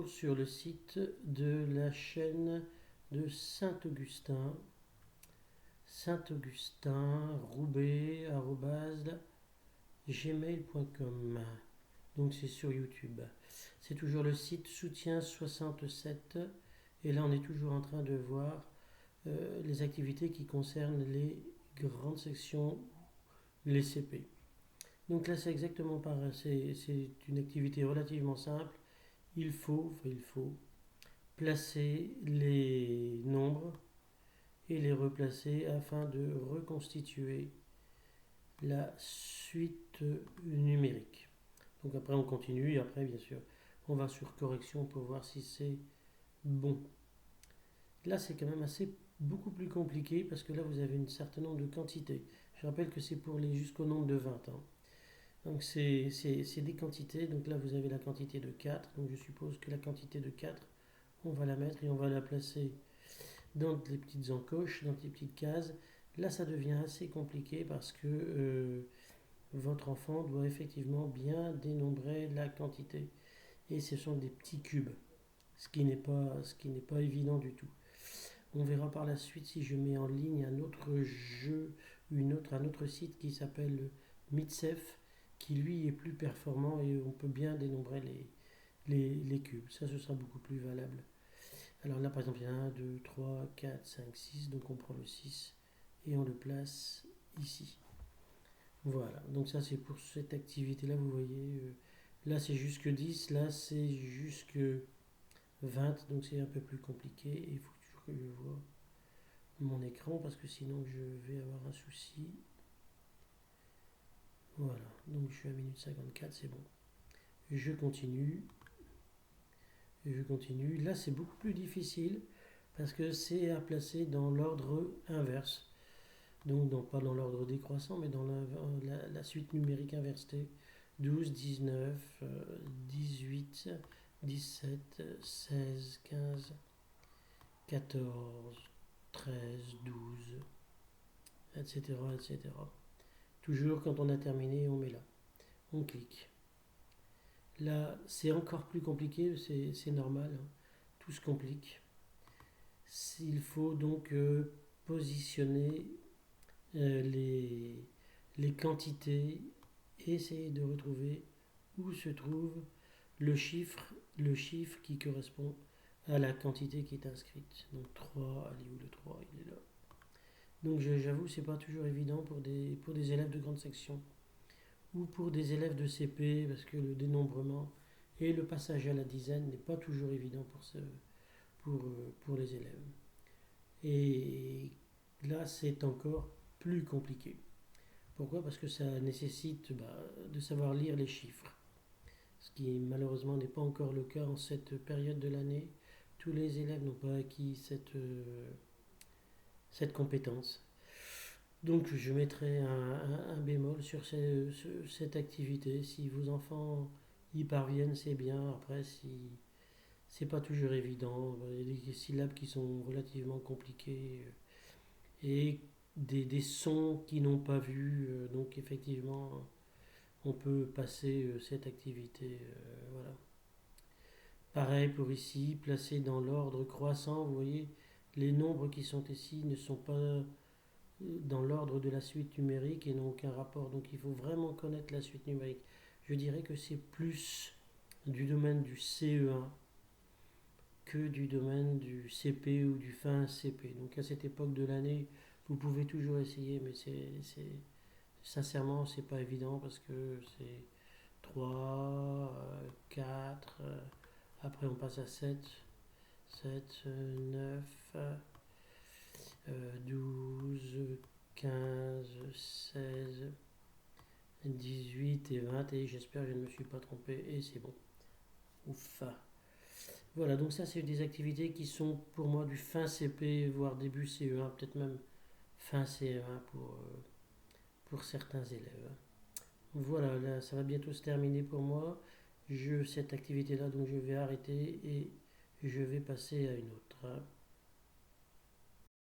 toujours sur le site de la chaîne de Saint-Augustin, saint-augustin-roubaix@gmail.com. Donc c'est sur YouTube. C'est toujours le site Soutien 67. Et là, on est toujours en train de voir les activités qui concernent les grandes sections, les CP. Donc là, c'est exactement pareil. C'est une activité relativement simple. Il faut placer les nombres et les replacer afin de reconstituer la suite numérique. Donc après, on continue et après, bien sûr, on va sur correction pour voir si c'est bon. Là, c'est quand même beaucoup plus compliqué parce que là, vous avez un certain nombre de quantités. Je rappelle que c'est pour les jusqu'au nombre de 20 ans. Donc c'est des quantités. Donc là, vous avez la quantité de 4. Donc je suppose que la quantité de 4, on va la mettre et on va la placer dans les petites encoches, dans les petites cases. Là, ça devient assez compliqué parce que votre enfant doit effectivement bien dénombrer la quantité. Et ce sont des petits cubes, ce qui n'est pas évident du tout. On verra par la suite si je mets en ligne un autre jeu, un autre site qui s'appelle Mitsef, qui lui est plus performant et on peut bien dénombrer les cubes. Ça, ce sera beaucoup plus valable. Alors là, par exemple, il y a 1, 2, 3, 4, 5, 6. Donc on prend le 6 et on le place ici. Voilà, donc ça c'est pour cette activité-là, vous voyez. Là c'est jusque 10, là c'est jusque 20, donc c'est un peu plus compliqué. Et il faut toujours que je vois mon écran parce que sinon je vais avoir un souci. Voilà, donc je suis à 1 minute 54, c'est bon. Je continue. Je continue. Là c'est beaucoup plus difficile parce que c'est à placer dans l'ordre inverse. Donc pas dans l'ordre décroissant, mais dans la suite numérique inversée. 12, 19, 18, 17, 16, 15, 14, 13, 12, etc., etc. Toujours quand on a terminé, on met là. On clique. Là, c'est encore plus compliqué, c'est normal. Hein. Tout se complique. Il faut donc positionner les quantités et essayer de retrouver où se trouve le chiffre qui correspond à la quantité qui est inscrite. Donc 3, allez où le 3, il est là. Donc j'avoue, c'est pas toujours évident pour des élèves de grande section ou pour des élèves de CP parce que le dénombrement et le passage à la dizaine n'est pas toujours évident pour les élèves. Et là, c'est encore plus compliqué. Pourquoi? Parce que ça nécessite de savoir lire les chiffres. Ce qui malheureusement n'est pas encore le cas en cette période de l'année. Tous les élèves n'ont pas acquis cette compétence. Donc je mettrai un bémol sur cette activité. Si vos enfants y parviennent, c'est bien. Après, si c'est pas toujours évident, il y a des syllabes qui sont relativement compliquées et des sons qui n'ont pas vu. Donc effectivement, on peut passer cette activité. Voilà. Pareil pour ici, placé dans l'ordre croissant, vous voyez, les nombres qui sont ici ne sont pas dans l'ordre de la suite numérique et n'ont aucun rapport. Donc il faut vraiment connaître la suite numérique. Je dirais que c'est plus du domaine du CE1 que du domaine du CP ou du fin CP. Donc à cette époque de l'année, vous pouvez toujours essayer, mais sincèrement, c'est pas évident parce que c'est 3, 4, après on passe à 7, 9, 12, 15, 16, 18 et 20 et j'espère que je ne me suis pas trompé et c'est bon. Ouf. Voilà, donc ça c'est des activités qui sont pour moi du fin CP, voire début CE1, peut-être même fin CE1 pour certains élèves. Voilà, là ça va bientôt se terminer pour moi. Cette activité-là, donc je vais arrêter et je vais passer à une autre.